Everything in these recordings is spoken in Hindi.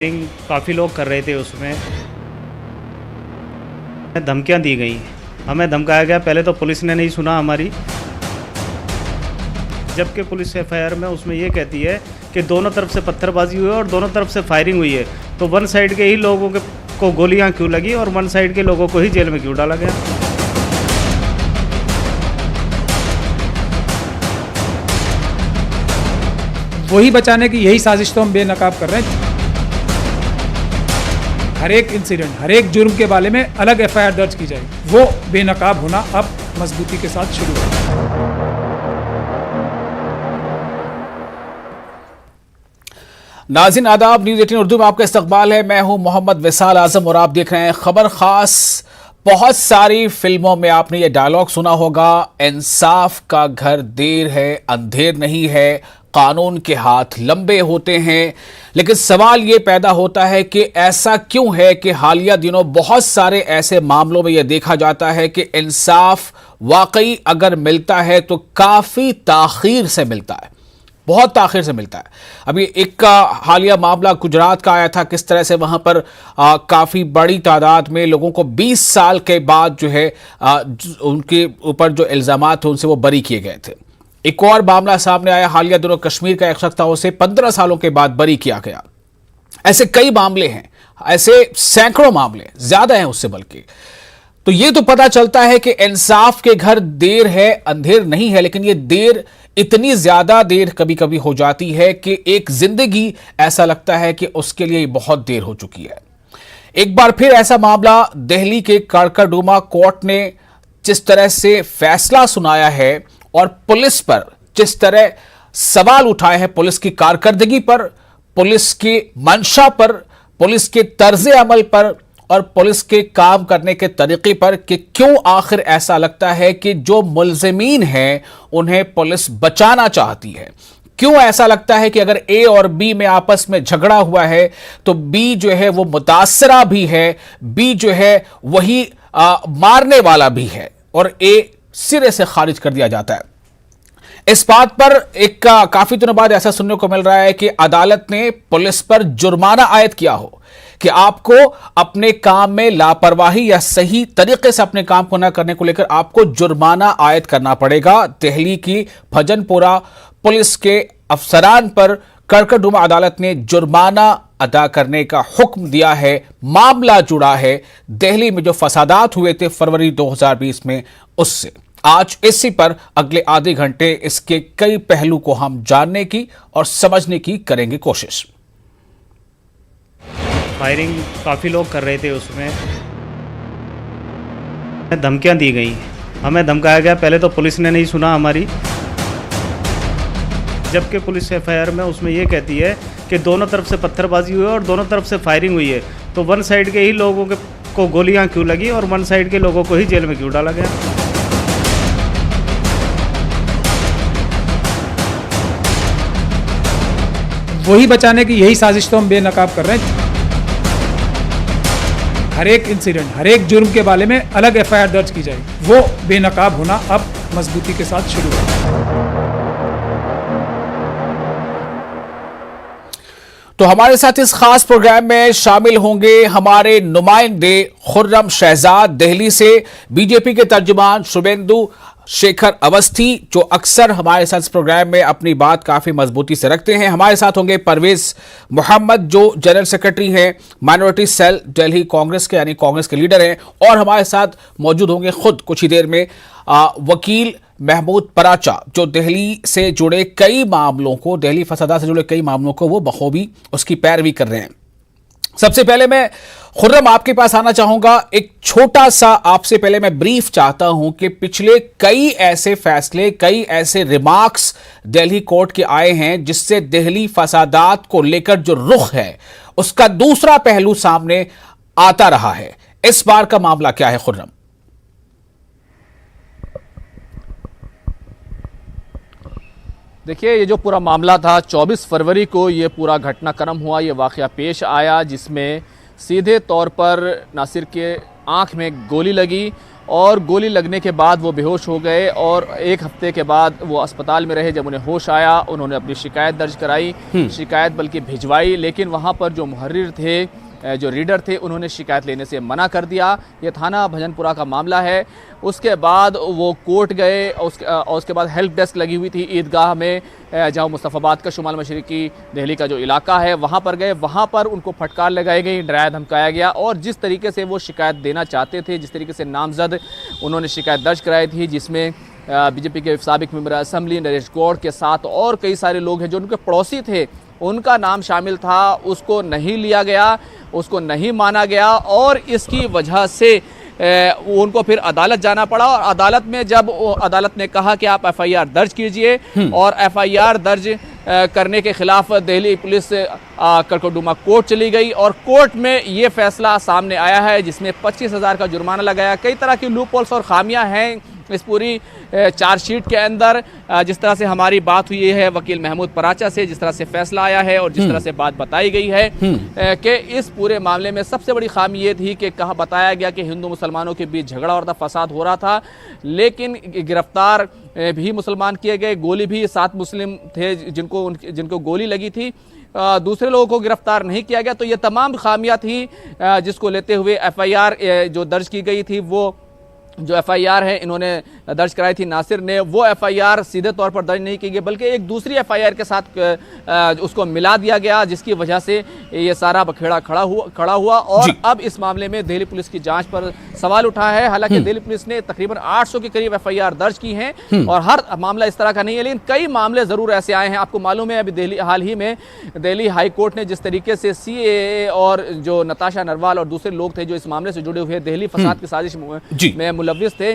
काफ़ी लोग कर रहे थे। उसमें धमकियां दी गई, हमें धमकाया गया। पहले तो पुलिस ने नहीं सुना हमारी, जबकि पुलिस एफआईआर में उसमें ये कहती है कि दोनों तरफ से पत्थरबाजी हुई है और दोनों तरफ से फायरिंग हुई है। तो वन साइड के ही लोगों को गोलियां क्यों लगी और वन साइड के लोगों को ही जेल में क्यों डाला गया? वही बचाने की यही साजिश तो हम बेनकाब कर रहे हैं। हर एक इंसिडेंट, हर एक जुर्म के बारे में अलग एफआईआर दर्ज की जाएगी। वो बेनकाब होना अब मजबूती के साथ शुरू है। नाज़रीन आदाब, न्यूज़ 18 उर्दू में आपका इस्तकबाल है। मैं हूं मोहम्मद विसाल आजम और आप देख रहे हैं खबर खास। बहुत सारी फिल्मों में आपने ये डायलॉग सुना होगा, इंसाफ का घर देर है अंधेर नहीं है, कानून के हाथ लंबे होते हैं। लेकिन सवाल ये पैदा होता है कि ऐसा क्यों है कि हालिया दिनों बहुत सारे ऐसे मामलों में यह देखा जाता है कि इंसाफ वाकई अगर मिलता है तो काफी ताखीर से मिलता है, बहुत ताखिर से मिलता है। अभी एक का हालिया मामला गुजरात का आया था, किस तरह से वहां पर काफी बड़ी तादाद में लोगों को 20 साल के बाद जो है उनके ऊपर जो इल्जामात थे उनसे वो बरी किए गए थे। एक और मामला सामने आया हालिया दिनों, कश्मीर का एक शख्स था, उसे 15 सालों के बाद बरी किया गया। ऐसे कई मामले हैं, ऐसे सैकड़ों मामले, ज्यादा हैं उससे बल्कि। तो ये तो पता चलता है कि इंसाफ के घर देर है अंधेर नहीं है, लेकिन ये देर इतनी ज्यादा देर कभी कभी हो जाती है कि एक जिंदगी ऐसा लगता है कि उसके लिए बहुत देर हो चुकी है। एक बार फिर ऐसा मामला दिल्ली के काड़काडूमा कोर्ट ने जिस तरह से फैसला सुनाया है और पुलिस पर जिस तरह सवाल उठाए हैं, पुलिस की कारकर्दगी पर, पुलिस की मंशा पर, पुलिस के तर्ज अमल पर और पुलिस के काम करने के तरीके पर, कि क्यों आखिर ऐसा लगता है कि जो मुल्जिमीन हैं उन्हें पुलिस बचाना चाहती है। क्यों ऐसा लगता है कि अगर ए और बी में आपस में झगड़ा हुआ है तो बी जो है वो मुतासरा भी है, बी जो है वही मारने वाला भी है और ए सिरे से खारिज कर दिया जाता है। इस बात पर एक काफी दिनों बाद ऐसा सुनने को मिल रहा है कि अदालत ने पुलिस पर जुर्माना आयद किया हो कि आपको अपने काम में लापरवाही या सही तरीके से अपने काम को न करने को लेकर आपको जुर्माना आयद करना पड़ेगा। दिल्ली की भजनपुरा पुलिस के अफसरान पर काड़काडूमा अदालत ने जुर्माना अदा करने का हुक्म दिया है। मामला जुड़ा है दिल्ली में जो फसादात हुए थे फरवरी 2020 में, उससे। आज इसी पर अगले आधे घंटे इसके कई पहलू को हम जानने की और समझने की करेंगे कोशिश। फायरिंग काफ़ी लोग कर रहे थे। उसमें धमकियां दी गई, हमें धमकाया गया। पहले तो पुलिस ने नहीं सुना हमारी, जबकि पुलिस एफआईआर में उसमें ये कहती है कि दोनों तरफ से पत्थरबाजी हुई है और दोनों तरफ से फायरिंग हुई है। तो वन साइड के ही लोगों को गोलियां क्यों लगी और वन साइड के लोगों को ही जेल में क्यों डाला गया? वही बचाने की यही साजिश तो हम बेनकाब कर रहे हैं। हर एक इंसिडेंट, हर एक जुर्म के बारे में अलग एफआईआर दर्ज की जाएगी। वो बेनकाब होना अब मजबूती के साथ शुरू है। तो हमारे साथ इस खास प्रोग्राम में शामिल होंगे हमारे नुमाइंदे खुर्रम शहजाद दिल्ली से, बीजेपी के तर्जुमान शुभेंदु शेखर अवस्थी, जो अक्सर हमारे साथ इस प्रोग्राम में अपनी बात काफी मजबूती से रखते हैं। हमारे साथ होंगे परवेज मोहम्मद, जो जनरल सेक्रेटरी हैं माइनॉरिटी सेल दिल्ली कांग्रेस के, यानी कांग्रेस के लीडर हैं। और हमारे साथ मौजूद होंगे खुद कुछ ही देर में वकील महमूद पराचा, जो दिल्ली से जुड़े कई मामलों को, दिल्ली फसादात से जुड़े कई मामलों को वो बखूबी उसकी पैरवी कर रहे हैं। सबसे पहले मैं खुर्रम आपके पास आना चाहूंगा। एक छोटा सा आपसे पहले मैं ब्रीफ चाहता हूं कि पिछले कई ऐसे फैसले, कई ऐसे रिमार्क्स दिल्ली कोर्ट के आए हैं जिससे दिल्ली फसादात को लेकर जो रुख है उसका दूसरा पहलू सामने आता रहा है। इस बार का मामला क्या है खुर्रम? देखिए, ये जो पूरा मामला था 24 फरवरी को ये पूरा घटनाक्रम हुआ, ये वाक़या पेश आया जिसमें सीधे तौर पर नासिर के आंख में गोली लगी और गोली लगने के बाद वो बेहोश हो गए और 1 हफ्ते के बाद वो अस्पताल में रहे। जब उन्हें होश आया उन्होंने अपनी शिकायत दर्ज कराई, शिकायत बल्कि भिजवाई, लेकिन वहाँ पर जो मुहर्रिर थे, जो रीडर थे, उन्होंने शिकायत लेने से मना कर दिया। ये थाना भजनपुरा का मामला है। उसके बाद वो कोर्ट गए और उसके बाद हेल्प डेस्क लगी हुई थी ईदगाह में, जहाँ मुस्तफ़ाबाद का शुमाल मशरिकी दिल्ली का जो इलाका है वहाँ पर गए। वहाँ पर उनको फटकार लगाई गई, डराया धमकाया गया और जिस तरीके से वो शिकायत देना चाहते थे, जिस तरीके से नामजद उन्होंने शिकायत दर्ज कराई थी, जिसमें बीजेपी के साबिक मेंबर असेंबली नरेश गौड़ के साथ और कई सारे लोग हैं जो उनके पड़ोसी थे, उनका नाम शामिल था, उसको नहीं लिया गया, उसको नहीं माना गया और इसकी वजह से उनको फिर अदालत जाना पड़ा। और अदालत में जब अदालत ने कहा कि आप एफआईआर दर्ज कीजिए और एफआईआर दर्ज करने के खिलाफ दिल्ली पुलिस कड़कड़डुमा कोर्ट चली गई और कोर्ट में ये फैसला सामने आया है जिसमें 25,000 का जुर्माना लगाया। कई तरह की लूप होल्स और खामियां हैं इस पूरी चार्जशीट के अंदर। जिस तरह से हमारी बात हुई है वकील महमूद पराचा से, जिस तरह से फैसला आया है और जिस तरह से बात बताई गई है कि इस पूरे मामले में सबसे बड़ी खामी ये थी कि कहा बताया गया कि हिंदू मुसलमानों के बीच झगड़ा और फसाद हो रहा था, लेकिन गिरफ्तार भी मुसलमान किए गए। गोली भी 7 मुस्लिम थे जिनको गोली लगी थी, दूसरे लोगों को गिरफ्तार नहीं किया गया। तो ये तमाम खामियां थी जिसको लेते हुए एफआईआर जो दर्ज की गई थी, वो जो एफआईआर है इन्होंने दर्ज कराई थी नासिर ने, वो एफआईआर सीधे तौर पर दर्ज नहीं की गई बल्कि एक दूसरी एफआईआर के साथ उसको मिला दिया गया, जिसकी वजह से ये सारा बखेड़ा खड़ा हुआ और अब इस मामले में दिल्ली पुलिस की जांच पर सवाल उठा है। हालांकि दिल्ली पुलिस ने तकरीबन 800 के करीब एफआईआर दर्ज की हैं और हर मामला इस तरह का नहीं है, लेकिन कई मामले जरूर ऐसे आए हैं। आपको मालूम है अभी हाल ही में दिल्ली हाई कोर्ट ने जिस तरीके से CAA और जो नताशा नरवाल और दूसरे लोग थे जो इस मामले से जुड़े हुए दिल्ली फसाद की साजिश में मुलव्विस थे,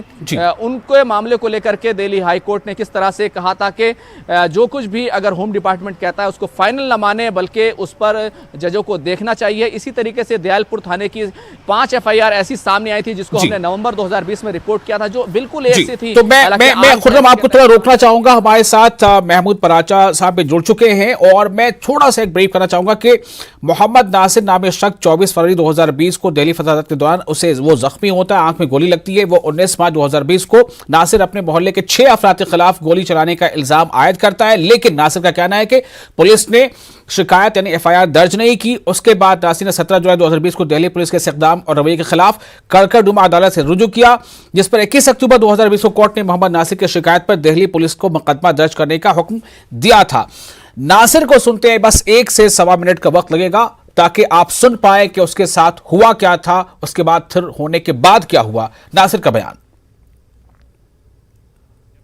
उनके मामले को लेकर के दिल्ली हाई कोर्ट ने किस तरह से कहा था कि जो कुछ भी अगर होम डिपार्टमेंट कहता है उसको फाइनल न माने बल्कि उस पर जजों को देखना चाहिए। इसी तरीके से दयालपुर थाने की 5 एफआईआर ऐसी सामने आई थी जिसको हमने नवंबर 2020 में रिपोर्ट किया था, जो बिल्कुल एक सी थी। तो मैं खुर्रम आपको थोड़ा रोकना चाहूंगा, हमारे साथ महमूद पराचा साहब भी जुड़ चुके हैं और मैं थोड़ा सा एक ब्रीफ करना चाहूंगा कि मोहम्मद नासिर नामी शख्स 24 फरवरी 2020 को दिल्ली फसादात के दौरान उसे वो जख्मी होता है, आंख में गोली लगती है। वो 19 मार्च 2020 को नासिर अपने मोहल्ले के 6 अफराद के खिलाफ गोली चलाने का इल्जाम आयद करता है, लेकिन नासिर का कहना है कि पुलिस ने शिकायत यानी एफआईआर दर्ज नहीं की। उसके बाद नासिर ने 17 जुलाई 2020 को दिल्ली पुलिस के इक़दाम और रवैये के खिलाफ कड़कड़डुमा अदालत से रुजू किया, जिस पर 21 अक्टूबर 2020 को कोर्ट ने मोहम्मद नासिर की शिकायत पर दिल्ली पुलिस को मुकदमा दर्ज करने का हुक्म दिया था। नासिर को सुनते हैं बस 1 से सवा मिनट का वक्त लगेगा ताकि आप सुन पाए कि उसके साथ हुआ क्या था, उसके बाद फिर होने के बाद क्या हुआ। नासिर का बयान।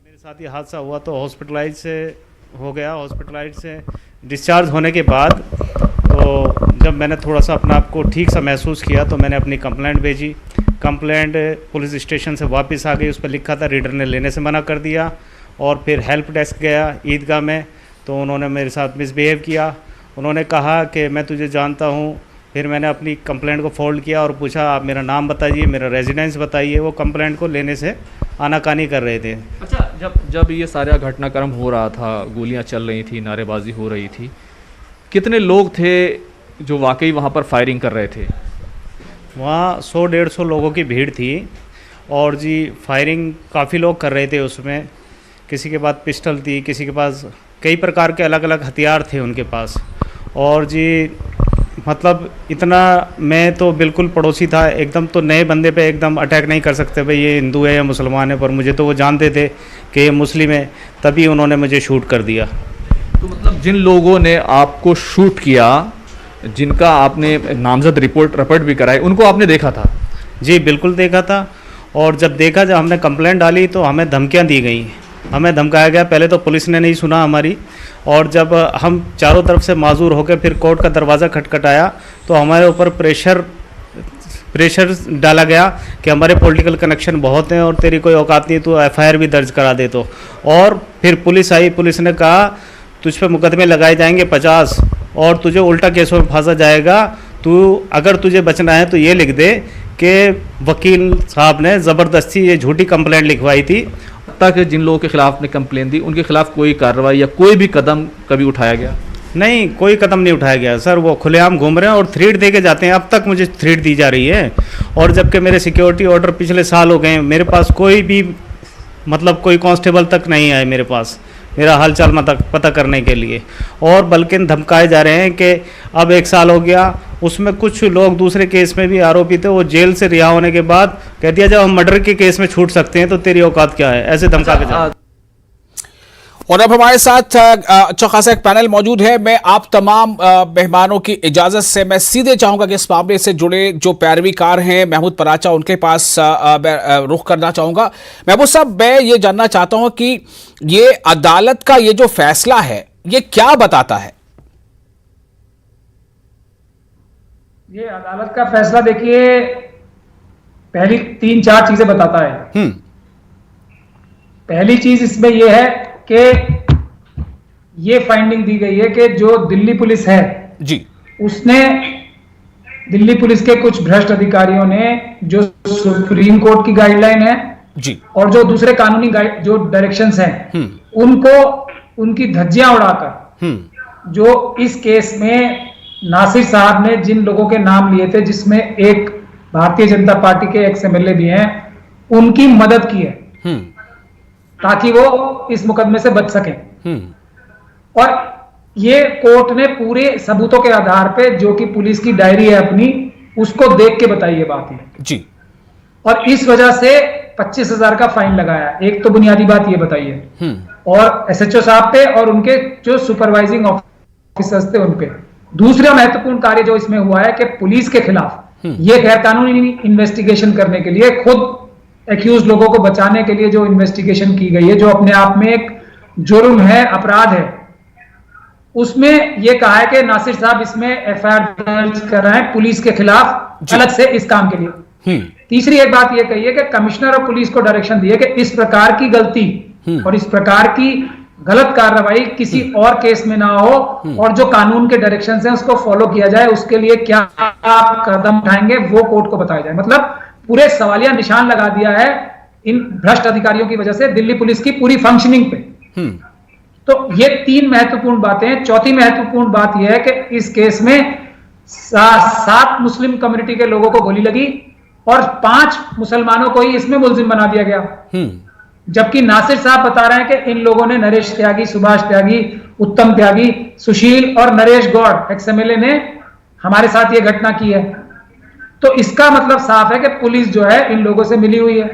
मेरे साथ ये हादसा हुआ तो हॉस्पिटलाइज से हो गया। हॉस्पिटलाइज से डिस्चार्ज होने के बाद तो जब मैंने थोड़ा सा अपना आप को ठीक सा महसूस किया तो मैंने अपनी कंप्लेंट भेजी। कंप्लेंट पुलिस स्टेशन से वापस आ गई, उस पर लिखा था रीडर ने लेने से मना कर दिया। और फिर हेल्प डेस्क गया ईदगाह में तो उन्होंने मेरे साथ मिसबिहेव किया। उन्होंने कहा कि मैं तुझे जानता हूँ। फिर मैंने अपनी कंप्लेंट को फोल्ड किया और पूछा आप मेरा नाम बताइए, मेरा रेजिडेंस बताइए। वो कंप्लेंट को लेने से आनाकानी कर रहे थे। अच्छा, जब ये सारा घटनाक्रम हो रहा था, गोलियां चल रही थी, नारेबाजी हो रही थी, कितने लोग थे जो वाकई वहाँ पर फायरिंग कर रहे थे? वहाँ 100-150 लोगों की भीड़ थी और जी फायरिंग काफ़ी लोग कर रहे थे उसमें। किसी के पास पिस्टल थी, किसी के पास कई प्रकार के अलग अलग हथियार थे उनके पास। और जी मतलब इतना, मैं तो बिल्कुल पड़ोसी था, एकदम तो नए बंदे पे एकदम अटैक नहीं कर सकते भाई ये हिंदू है या मुसलमान है, पर मुझे तो वो जानते थे कि ये मुस्लिम है, तभी उन्होंने मुझे शूट कर दिया। तो मतलब जिन लोगों ने आपको शूट किया, जिनका आपने नामजद रिपोर्ट भी कराई, उनको आपने देखा था? जी बिल्कुल देखा था। और जब हमने कंप्लेंट डाली तो हमें धमकियाँ दी गई, हमें धमकाया गया। पहले तो पुलिस ने नहीं सुना हमारी, और जब हम चारों तरफ से माजूर होकर फिर कोर्ट का दरवाज़ा खटखटाया तो हमारे ऊपर प्रेशर डाला गया कि हमारे पॉलिटिकल कनेक्शन बहुत हैं और तेरी कोई औकात नहीं, तो एफआईआर भी दर्ज करा दे। तो और फिर पुलिस आई, पुलिस ने कहा तुझ पे मुकदमे लगाए जाएंगे 50 और तुझे उल्टा केसों में फांसा जाएगा। तू अगर तुझे बचना है तो ये लिख दे कि वकील साहब ने ज़बरदस्ती ये झूठी कंप्लेंट लिखवाई थी। तक जिन लोगों के खिलाफ ने कंप्लेन दी उनके खिलाफ कोई कार्रवाई या कोई भी कदम कभी उठाया गया? नहीं, कोई कदम नहीं उठाया गया सर। वो खुलेआम घूम रहे हैं और थ्रेट दे के जाते हैं। अब तक मुझे थ्रेट दी जा रही है, और जबकि मेरे सिक्योरिटी ऑर्डर पिछले साल हो गए हैं, मेरे पास कोई भी मतलब कोई कांस्टेबल तक नहीं आए मेरे पास मेरा हालचाल पता करने के लिए। और बल्कि धमकाए जा रहे हैं कि अब 1 साल हो गया, उसमें कुछ लोग दूसरे केस में भी आरोपी थे, वो जेल से रिहा होने के बाद कह दिया जब हम मर्डर के केस में छूट सकते हैं तो तेरी औकात क्या है, ऐसे धमका के जा। और अब हमारे साथ अच्छा खासा एक पैनल मौजूद है। मैं आप तमाम मेहमानों की इजाजत से मैं सीधे चाहूंगा कि इस मामले से जुड़े जो पैरवीकार हैं महमूद पराचा, उनके पास रुख करना चाहूंगा। महमूद साहब, मैं ये जानना चाहता हूं कि ये अदालत का ये जो फैसला है ये क्या बताता है? ये अदालत का फैसला देखिए पहली 3-4 चीजें बताता है। पहली चीज इसमें यह है कि ये फाइंडिंग दी गई है कि जो दिल्ली पुलिस है जी, उसने दिल्ली पुलिस के कुछ भ्रष्ट अधिकारियों ने जो सुप्रीम कोर्ट की गाइडलाइन है जी और जो दूसरे कानूनी जो डायरेक्शंस हैं उनको उनकी धज्जियां उड़ाकर जो इस केस में नासिर साहब ने जिन लोगों के नाम लिए थे, जिसमें एक भारतीय जनता पार्टी के एक्स एमएलए भी हैं, उनकी मदद की है ताकि वो इस मुकदमे से बच सकें। और ये कोर्ट ने पूरे सबूतों के आधार पे, जो कि पुलिस की डायरी है अपनी, उसको देख के बताई ये बात है जी। और इस वजह से 25,000 का फाइन लगाया। एक तो बुनियादी बात ये बताई है, और एसएचओ साहब पे और उनके जो सुपरवाइजिंग ऑफिसर्स थे उन पे। दूसरा महत्वपूर्ण कार्य जो इसमें हुआ है कि पुलिस के खिलाफ ये गैर कानूनी इन्वेस्टिगेशन करने के लिए, खुद एक्यूज लोगों को बचाने के लिए जो इन्वेस्टिगेशन की गई है, जो अपने आप में एक जुर्म है, अपराध है, उसमें यह कहा है कि नासिर साहब इसमें एफआईआर दर्ज कर रहे हैं पुलिस के खिलाफ अलग से इस काम के लिए। तीसरी एक बात यह कही है कि कमिश्नर और पुलिस को डायरेक्शन दिए कि इस प्रकार की गलती और इस प्रकार की गलत कार्रवाई किसी और केस में ना हो, और जो कानून के डायरेक्शंस हैं उसको फॉलो किया जाए, उसके लिए क्या आप कदम उठाएंगे वो कोर्ट को बताया जाए। मतलब पूरे सवालिया निशान लगा दिया है इन भ्रष्ट अधिकारियों की वजह से दिल्ली पुलिस की पूरी फंक्शनिंग पे। तो ये 3 महत्वपूर्ण बातें हैं। चौथी महत्वपूर्ण बात यह है कि इस केस में 7 मुस्लिम कम्युनिटी के लोगों को गोली लगी और 5 मुसलमानों को ही इसमें मुलजिम बना दिया गया। जबकि नासिर साहब बता रहे हैं कि इन लोगों ने, नरेश त्यागी, सुभाष त्यागी, उत्तम त्यागी, सुशील और नरेश गौड़ एक्सएमएलए ने हमारे साथ ये घटना की है। तो इसका मतलब साफ है कि पुलिस जो है इन लोगों से मिली हुई है।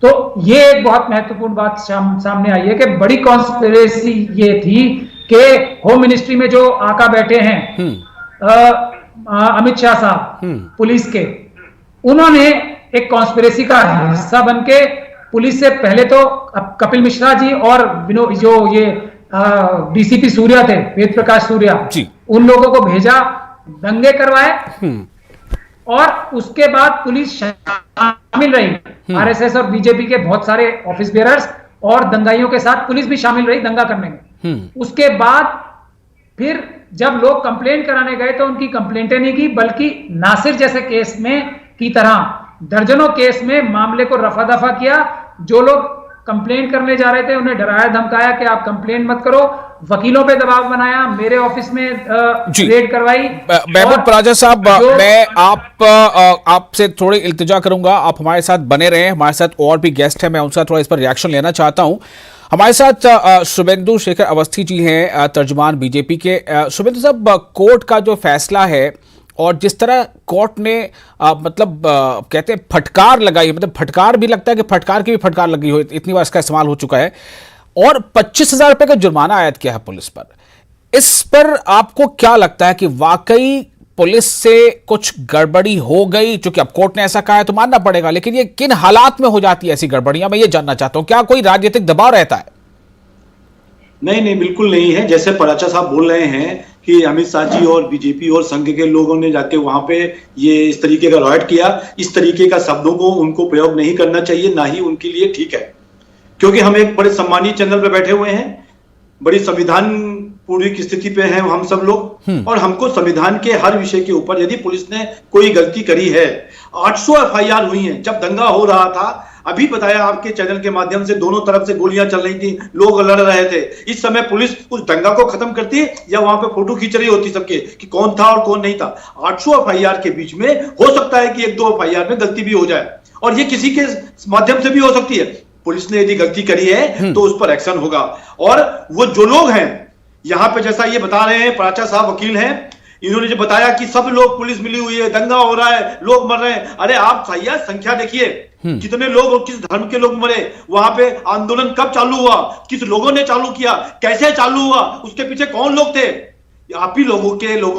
तो ये एक बहुत महत्वपूर्ण बात सामने आई है कि बड़ी कॉन्स्पिरेसी ये थी कि होम मिनिस्ट्री में जो आका बैठे हैं अमित शाह साहब पुलिस के, उन्होंने एक कॉन्स्पिरेसी का हिस्सा बनके पुलिस से पहले तो कपिल मिश्रा जी और जो ये डीसीपी सूर्या थे, वेद प्रकाश सूर्या, उन लोगों को भेजा, दंगे करवाए, और उसके बाद पुलिस शामिल रही। आरएसएस और बीजेपी के बहुत सारे ऑफिस बेयरर्स और दंगाइयों के साथ पुलिस भी शामिल रही दंगा करने में। उसके बाद फिर जब लोग कंप्लेंट कराने गए तो उनकी कंप्लेंटें नहीं की, बल्कि नासिर जैसे केस में की तरह दर्जनों केस में मामले को रफा दफा किया। जो लोग कंप्लेंट करने जा रहे थे उन्हें डराया धमकाया कि आप कंप्लेंट मत करो, वकीलों पे दबाव बनाया, मेरे ऑफिस में रेड करवाई। महमूद पराचा साहब, मैं आपसे थोड़ी इल्तिजा करूंगा, आप हमारे साथ बने रहें। हमारे साथ और भी गेस्ट हैं, मैं उनसे थोड़ा इस पर रिएक्शन लेना चाहता हूं। हमारे साथ शुभेंदु शेखर अवस्थी जी हैं, तर्जुमान बीजेपी के। शुभेंदु साहब, कोर्ट का जो फैसला है और जिस तरह कोर्ट ने कहते हैं फटकार लगाई, मतलब फटकार भी लगता है कि फटकार की भी फटकार लगी हो, इतनी बार इसका इस्तेमाल हो चुका है, और 25,000 रुपए का जुर्माना आयद किया है पुलिस पर। इस पर आपको क्या लगता है कि वाकई पुलिस से कुछ गड़बड़ी हो गई? चूंकि अब कोर्ट ने ऐसा कहा है तो मानना पड़ेगा, लेकिन ये किन हालात में हो जाती है ऐसी गड़बड़ियां, मैं ये जानना चाहता हूं। क्या कोई राजनीतिक दबाव रहता है? नहीं, बिल्कुल नहीं है। जैसे पराचा साहब बोल रहे हैं कि अमित शाह जी और बीजेपी और संघ के लोगों ने जाके वहां पे ये इस तरीके का राइट किया, इस तरीके का शब्दों को उनको प्रयोग नहीं करना चाहिए, ना ही उनके लिए ठीक है। क्योंकि हम एक बड़े सम्मानित चैनल पे बैठे हुए हैं, बड़ी संविधान पूर्व की स्थिति पे हैं हम सब लोग, और हमको संविधान के हर विषय के ऊपर, यदि पुलिस ने कोई गलती करी है, 800 एफआईआर हुई हैं। जब दंगा हो रहा था अभी बताया आपके चैनल के माध्यम से, दोनों तरफ से गोलियां चल रही थी, लोग लड़ रहे थे। इस समय पुलिस उस दंगा को खत्म करती या वहां पे फोटो खींच रही होती सबके कि कौन था और कौन नहीं था। 800 एफआईआर के बीच में हो सकता है कि 1-2 एफआईआर में गलती भी हो जाए, और ये किसी के माध्यम से भी हो सकती है। पुलिस ने यदि गलती करी है तो उस पर एक्शन होगा। और वो जो लोग हैं यहां पे, जैसा ये बता रहे हैं पराचा साहब वकील हैं, इन्होंने जो बताया कि सब लोग, पुलिस मिली हुई है, दंगा हो रहा है, लोग मर रहे हैं। अरे आप सही संख्या देखिए, कितने लोग और किस धर्म के लोग मरे, वहां पे आंदोलन कब चालू हुआ, किस लोगों ने चालू किया, कैसे चालू हुआ, उसके पीछे कौन लोग थे। आप ही लोगों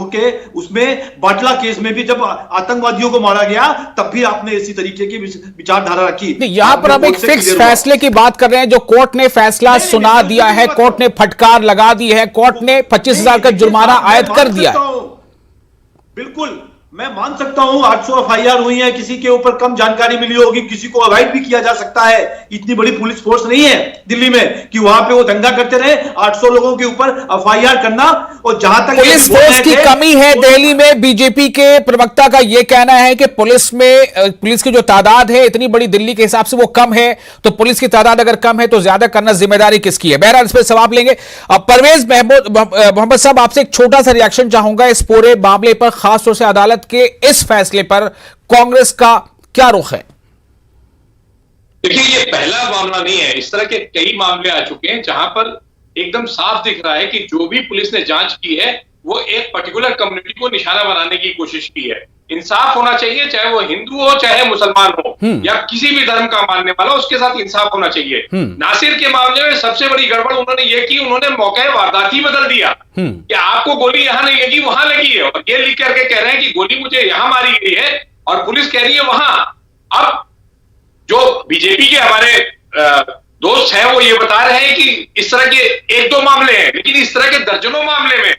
के उसमें बाटला केस में भी जब आतंकवादियों को मारा गया तब भी आपने इसी तरीके की विचारधारा रखी। यहां पर हम एक फिक्स फैसले की बात कर रहे हैं, जो कोर्ट ने फैसला सुना दिया है, कोर्ट ने फटकार लगा दी है, कोर्ट ने 25,000 का जुर्माना आयद कर दिया है। बिल्कुल मैं मान सकता हूं 800 एफआईआर हुई है, किसी के ऊपर कम जानकारी मिली होगी, किसी को अवॉइड भी किया जा सकता है। इतनी बड़ी पुलिस फोर्स नहीं है दिल्ली में कि वहां पे वो दंगा करते रहे। 800 लोगों के ऊपर एफआईआर करना, और जहां तक पुलिस फोर्स की कमी है दिल्ली में, बीजेपी के प्रवक्ता का यह कहना है कि पुलिस की जो तादाद है इतनी बड़ी दिल्ली के हिसाब से वो कम है, तो पुलिस की तादाद अगर कम है तो ज्यादा करना जिम्मेदारी किसकी है। बहरहाल इस पर सवाल लेंगे। अब परवेज मोहम्मद साहब, आपसे एक छोटा सा रिएक्शन चाहूंगा इस पूरे मामले पर, खासतौर से अदालत के इस फैसले पर कांग्रेस का क्या रुख है? देखिए, ये पहला मामला नहीं है, इस तरह के कई मामले आ चुके हैं जहां पर एकदम साफ दिख रहा है कि जो भी पुलिस ने जांच की है वो एक पर्टिकुलर कम्युनिटी को निशाना बनाने की कोशिश की है। इंसाफ होना चाहिए, चाहे वो हिंदू हो चाहे मुसलमान हो या किसी भी धर्म का मानने वाला, उसके साथ इंसाफ होना चाहिए। नासिर के मामले में सबसे बड़ी गड़बड़ उन्होंने ये की, उन्होंने मौके वारदात ही बदल दिया कि आपको गोली यहां नहीं लगी वहां लगी है, और ये लिख करके कह रहे हैं कि गोली मुझे यहां मारी गई है और पुलिस कह रही है वहां। अब जो बीजेपी के हमारे दोस्त हैं वो ये बता रहे हैं कि इस तरह के 1-2 मामले हैं, लेकिन इस तरह के दर्जनों मामले में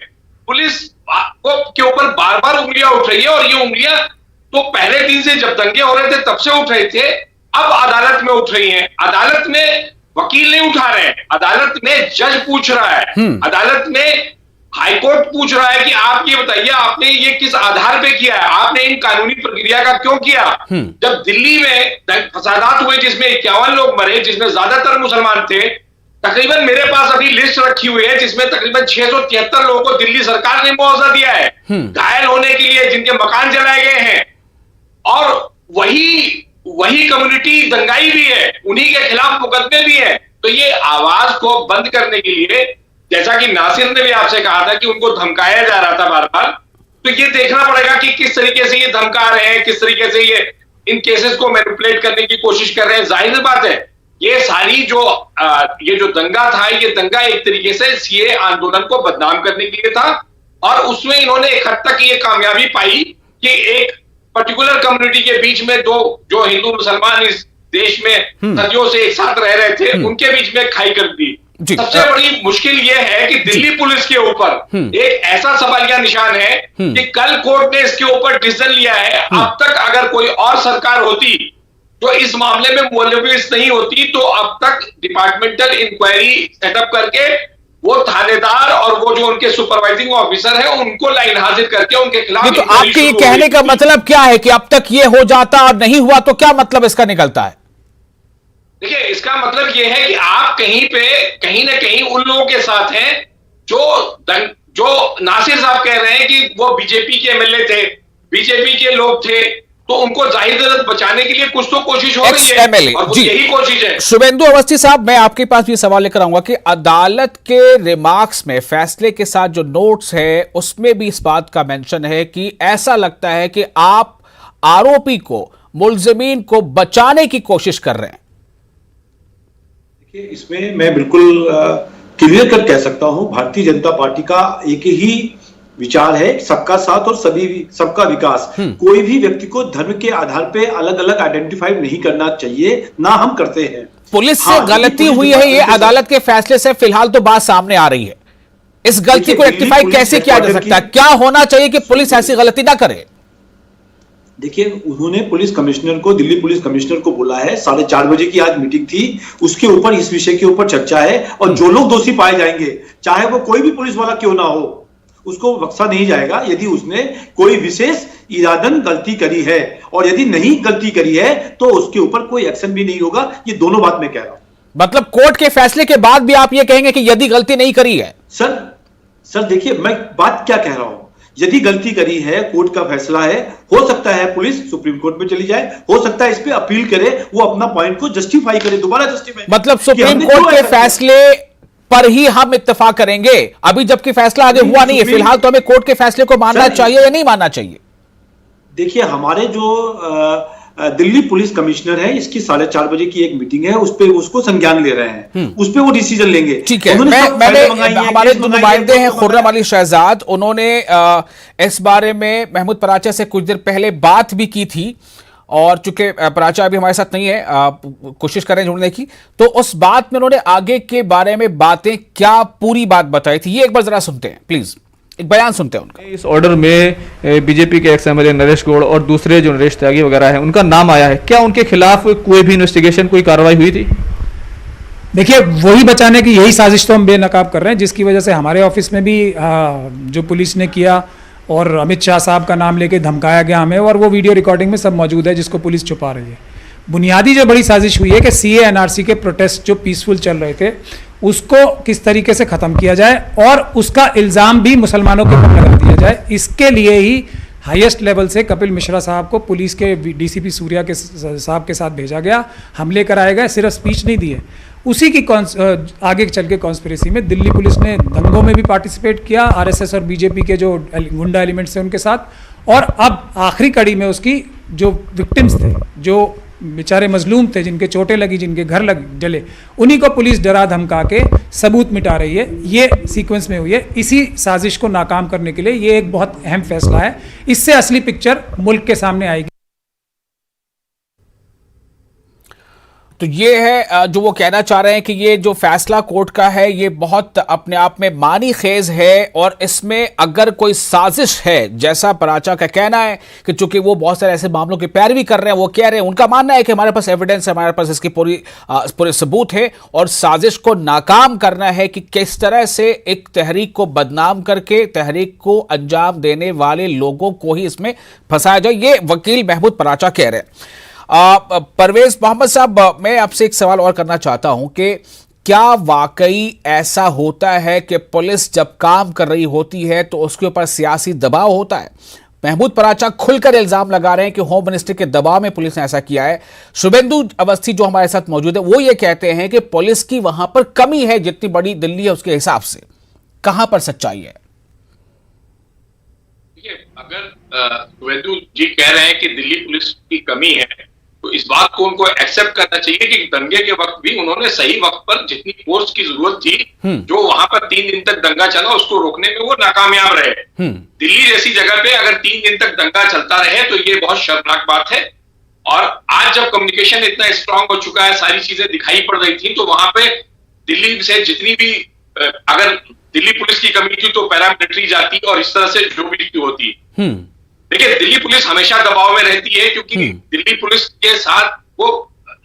पुलिस के ऊपर बार बार उंगलियां उठ रही है, और ये उंगलियां तो पहले दिन से जब दंगे हो रहे थे तब से उठ रहे थे, अब अदालत में उठ रही हैं। अदालत में वकील नहीं उठा रहे हैं, अदालत में जज पूछ रहा है, अदालत में हाईकोर्ट पूछ रहा है कि आप ये बताइए आपने ये किस आधार पे किया है, आपने इन कानूनी प्रक्रिया का क्यों किया। जब दिल्ली में फसादात हुए जिसमें 51 लोग मरे, जिसमें ज्यादातर मुसलमान थे, तकरीबन मेरे पास अभी लिस्ट रखी हुई है जिसमें तकरीबन 673 लोगों को दिल्ली सरकार ने मुआवजा दिया है घायल होने के लिए, जिनके मकान जलाए गए हैं, और वही कम्युनिटी दंगाई भी है, उन्हीं के खिलाफ मुकदमे भी है। तो ये आवाज को बंद करने के लिए, जैसा कि नासिर ने भी आपसे कहा था कि उनको धमकाया जा रहा था बार बार, तो ये देखना पड़ेगा कि किस तरीके से ये धमका रहे हैं, किस तरीके से ये इन केसेस को मैनिपुलेट करने की कोशिश कर रहे हैं। जाहिर बात है ये सारी ये जो दंगा था, ये दंगा एक तरीके से सीए आंदोलन को बदनाम करने के लिए था, और उसमें इन्होंने एक हद तक ये कामयाबी पाई कि एक पर्टिकुलर कम्युनिटी के बीच में जो हिंदू मुसलमान इस देश में सदियों से एक साथ रह रहे थे, उनके बीच में खाई कर दी। सबसे बड़ी मुश्किल यह है कि दिल्ली पुलिस के ऊपर एक ऐसा सवालिया निशान है कि कल कोर्ट ने इसके ऊपर डिसीजन लिया है। अब तक अगर कोई और सरकार होती जो इस मामले में मुलविस नहीं होती, तो अब तक डिपार्टमेंटल इंक्वायरी सेटअप करके वो थानेदार और वो जो उनके सुपरवाइजिंग ऑफिसर है उनको लाइन हाजिर करके उनके खिलाफ। तो आपके ये कहने का मतलब क्या है कि अब तक ये हो जाता और नहीं हुआ, तो क्या मतलब इसका निकलता है? देखिए, इसका मतलब ये है कि आप कहीं ना कहीं उन लोगों के साथ हैं जो नासिर साहब कह रहे हैं कि वो बीजेपी के एमएलए थे, बीजेपी के लोग थे, तो उनको जाहिर जरूरत बचाने के लिए कुछ तो कोशिश हो रही है, और यही कोशिश है। शुभेंदु अवस्थी साहब, मैं आपके पास भी सवाल लेकर आऊंगा कि अदालत के रिमार्क्स में, फैसले के साथ जो नोट्स है उसमें भी इस बात का मेंशन है कि ऐसा लगता है कि आप आरोपी को, मुलजिमीन को बचाने की कोशिश कर रहे हैं। देखिए, इसमें मैं बिल्कुल क्लियर कर कह सकता हूं, भारतीय जनता पार्टी का एक ही विचार है, सबका साथ और सबका विकास। कोई भी व्यक्ति को धर्म के आधार पे अलग अलग आइडेंटिफाई नहीं करना चाहिए, ना हम करते हैं। पुलिस से गलती हुई है, ये अदालत के फैसले से फिलहाल तो बात सामने आ रही है। इस गलती को रेक्टिफाई कैसे किया जा सकता है? क्या होना चाहिए कि पुलिस ऐसी गलती ना करे? देखिए, उन्होंने पुलिस कमिश्नर को, दिल्ली पुलिस कमिश्नर को बोला है, 4:30 बजे की आज मीटिंग थी, उसके ऊपर, इस विषय के ऊपर चर्चा है, और जो लोग दोषी पाए जाएंगे, चाहे वो कोई भी पुलिस वाला क्यों ना हो, उसको बख्शा नहीं जाएगा यदि उसने कोई विशेष इरादन गलती करी है, और यदि नहीं गलती करी है तो उसके ऊपर कोई एक्शन भी नहीं होगा। ये दोनों बात मैं कह रहा हूं। मतलब कोर्ट के फैसले के बाद भी आप ये कहेंगे कि यदि गलती नहीं करी है? सर देखिए, मैं बात क्या कह रहा हूं, यदि गलती करी है, कोर्ट का फैसला है, हो सकता है पुलिस सुप्रीम कोर्ट में चली जाए, हो सकता है इस पे अपील करे, वो अपना पॉइंट को जस्टिफाई करे, दोबारा जस्टिफाई। मतलब सुप्रीम कोर्ट के फैसले पर ही हम इत्तेफाक करेंगे, अभी जबकि फैसला आगे हुआ नहीं है, फिलहाल तो हमें कोर्ट के फैसले को मानना चाहिए या नहीं मानना चाहिए? देखिए, हमारे जो दिल्ली पुलिस कमिश्नर है, इसकी 4:30 बजे की एक मीटिंग है, उस पे उसको संज्ञान ले रहे हैं, उस पे वो डिसीजन लेंगे। ठीक है, मैंने हमारे नुमाइंदे हैं खुर्रम अली शहजाद, उन्होंने इस बारे में महमूद पराचा से कुछ देर पहले बात भी की थी, और चूंकि पराचा अभी हमारे साथ नहीं है, कोशिश करें जुड़ने की, तो उस बात में उन्होंने आगे के बारे में बातें क्या पूरी बात बताई थी, ये एक बार जरा सुनते हैं प्लीज, एक बयान सुनते हैं उनका। इस ऑर्डर में बीजेपी के एक्स एमएलए नरेश गौड़ और दूसरे जो नरेश त्यागी वगैरह है, उनका नाम आया है, क्या उनके खिलाफ कोई भी इन्वेस्टिगेशन, कोई कार्रवाई हुई थी? देखिए, वही बचाने की यही साजिश तो हम बेनकाब कर रहे हैं, जिसकी वजह से हमारे ऑफिस में भी जो पुलिस ने किया, और अमित शाह साहब का नाम लेके धमकाया गया हमें, और वो वीडियो रिकॉर्डिंग में सब मौजूद है, जिसको पुलिस छुपा रही है। बुनियादी जो बड़ी साजिश हुई है कि सीए एनआरसी के प्रोटेस्ट जो पीसफुल चल रहे थे, उसको किस तरीके से ख़त्म किया जाए, और उसका इल्ज़ाम भी मुसलमानों के ऊपर लगा दिया जाए। इसके लिए ही हाईएस्ट लेवल से कपिल मिश्रा साहब को पुलिस के डीसीपी सूर्या के साहब के साथ भेजा गया, हम लेकर आए गए, सिर्फ स्पीच नहीं दी है। उसी की आगे चल के कॉन्स्पिरेसी में दिल्ली पुलिस ने दंगों में भी पार्टिसिपेट किया, आरएसएस और बीजेपी के जो गुंडा एलिमेंट्स थे उनके साथ, और अब आखिरी कड़ी में उसकी जो विक्टिम्स थे, जो बेचारे मजलूम थे, जिनके चोटें लगी, जिनके घर जले, उन्हीं को पुलिस डरा धमका के सबूत मिटा रही है। ये सीक्वेंस में हुई है। इसी साजिश को नाकाम करने के लिए ये एक बहुत अहम फैसला है। इससे असली पिक्चर मुल्क के सामने आएगी। तो ये है जो वो कहना चाह रहे हैं कि ये जो फैसला कोर्ट का है ये बहुत अपने आप में मानी खेज है, और इसमें अगर कोई साजिश है, जैसा पराचा का कहना है कि चूंकि वो बहुत सारे ऐसे मामलों की पैरवी कर रहे हैं, वो कह रहे हैं, उनका मानना है कि हमारे पास एविडेंस है, हमारे पास इसकी पूरे सबूत है, और साजिश को नाकाम करना है कि किस तरह से एक तहरीक को बदनाम करके तहरीक को अंजाम देने वाले लोगों को ही इसमें फंसाया जाए। ये वकील महमूद पराचा कह रहे हैं। परवेज मोहम्मद साहब, मैं आपसे एक सवाल और करना चाहता हूं कि क्या वाकई ऐसा होता है कि पुलिस जब काम कर रही होती है तो उसके ऊपर सियासी दबाव होता है? महमूद पराचा खुलकर इल्जाम लगा रहे हैं कि होम मिनिस्टर के दबाव में पुलिस ने ऐसा किया है। शुभेंदु अवस्थी जो हमारे साथ मौजूद है, वो ये कहते हैं कि पुलिस की वहां पर कमी है, जितनी बड़ी दिल्ली है उसके हिसाब से। कहां पर सच्चाई है? अगर शुभेंदु जी कह रहे हैं कि दिल्ली पुलिस की कमी है, तो इस बात को उनको एक्सेप्ट करना चाहिए कि दंगे के वक्त भी उन्होंने सही वक्त पर जितनी फोर्स की जरूरत थी, जो वहां पर 3 दिन तक दंगा चला, उसको रोकने में वो नाकामयाब रहे। दिल्ली जैसी जगह पे अगर 3 दिन तक दंगा चलता रहे तो ये बहुत शर्मनाक बात है। और आज जब कम्युनिकेशन इतना स्ट्रांग हो चुका है, सारी चीजें दिखाई पड़ रही थी, तो वहां पे दिल्ली से जितनी भी अगर दिल्ली पुलिस की कमी थी तो पैरामिलिट्री जाती और इस तरह से जो भी होती। देखिए, दिल्ली पुलिस हमेशा दबाव में रहती है, क्योंकि दिल्ली पुलिस के साथ वो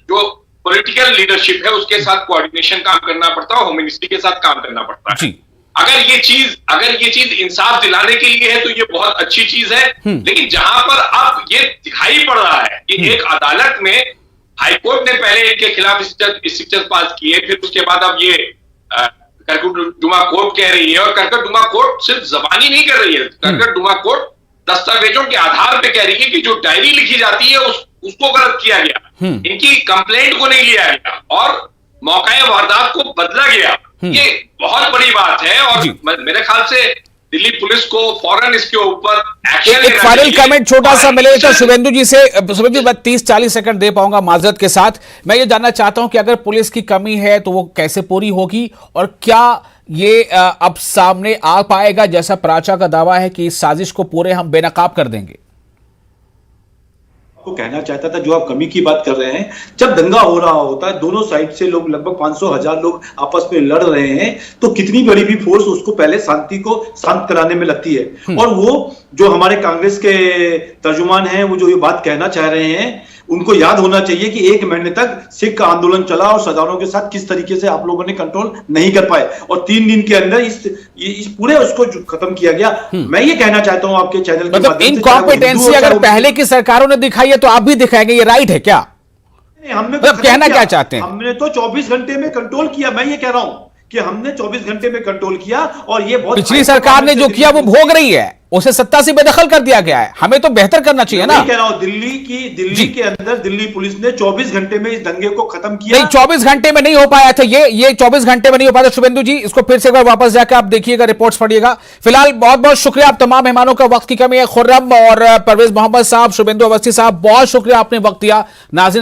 जो पॉलिटिकल लीडरशिप है उसके साथ कोऑर्डिनेशन काम करना पड़ता है, होम मिनिस्ट्री के साथ काम करना पड़ता है। अगर ये चीज इंसाफ दिलाने के लिए है तो ये बहुत अच्छी चीज है। लेकिन जहां पर अब ये दिखाई पड़ रहा है कि एक अदालत में हाईकोर्ट ने पहले इनके खिलाफ स्ट्रिक्चर पास किए, फिर उसके बाद अब ये करकटडुमा कोर्ट कह रही है, और करकटडुमा कोर्ट सिर्फ जबानी नहीं कर रही है, करकटडुमा कोर्ट दस्तावेजों के आधार पे कह रही है कि जो डायरी लिखी जाती है उसको गलत किया गया, इनकी कंप्लेंट को नहीं लिया गया और मौका वारदात को बदला गया। ये बहुत बड़ी बात है, और मेरे ख्याल से दिल्ली पुलिस को फौरन इसके ऊपर एक्शन एक फाइनल कमेंट छोटा सा मिले तो शुभेंदु जी से। शुभेंदु जी, मैं 30-40 सेकंड दे पाऊंगा माजरत के साथ। मैं ये जानना चाहता हूं कि अगर पुलिस की कमी है तो वो कैसे पूरी होगी, और क्या ये अब सामने आ पाएगा, जैसा पराचा का दावा है कि इस साजिश को पूरे हम बेनकाब कर देंगे? को कहना चाहता था, जो आप कमी की बात कर रहे हैं, जब दंगा हो रहा होता है, दोनों साइड से लोग लगभग 500,000 लोग आपस में लड़ रहे हैं, तो कितनी बड़ी भी फोर्स उसको पहले शांति को शांत कराने में लगती है। और वो जो हमारे कांग्रेस के तर्जुमान हैं, वो जो ये बात कहना चाह रहे हैं, उनको याद होना चाहिए कि 1 महीने तक सिख का आंदोलन चला और सरदारों के साथ किस तरीके से आप लोगों ने कंट्रोल नहीं कर पाए, और 3 दिन के अंदर इस पूरे उसको खत्म किया गया। मैं ये कहना चाहता हूं आपके चैनल के मतलब इनकॉम्पिटेंसी अगर पहले की सरकारों ने दिखाई है तो आप भी दिखाएंगे, ये राइट है क्या? हमने मतलब कहना क्या चाहते हैं? हमने तो 24 घंटे में कंट्रोल किया। मैं ये कह रहा हूं कि हमने 24 घंटे में कंट्रोल किया, और ये बहुत पिछली सरकार ने जो किया वो भोग रही है, उसे सत्ता से बेदखल कर दिया गया है। हमें तो बेहतर करना चाहिए ना। मैं कह रहा हूं दिल्ली के अंदर दिल्ली पुलिस ने 24 घंटे में इस दंगे को खत्म किया। नहीं, 24 घंटे में नहीं हो पाया था ये 24 घंटे में नहीं हो पाया। शुभेंदु जी, इसको फिर से एक बार वापस जाकर आप देखिएगा, रिपोर्ट्स पढ़िएगा। फिलहाल बहुत बहुत शुक्रिया, आप तमाम मेहमानों का, वक्त की कमी है। खुर्रम और परवेज मोहम्मद साहब, शुभेंदु अवस्थी साहब, बहुत शुक्रिया, आपने वक्त दिया। नाज़रीन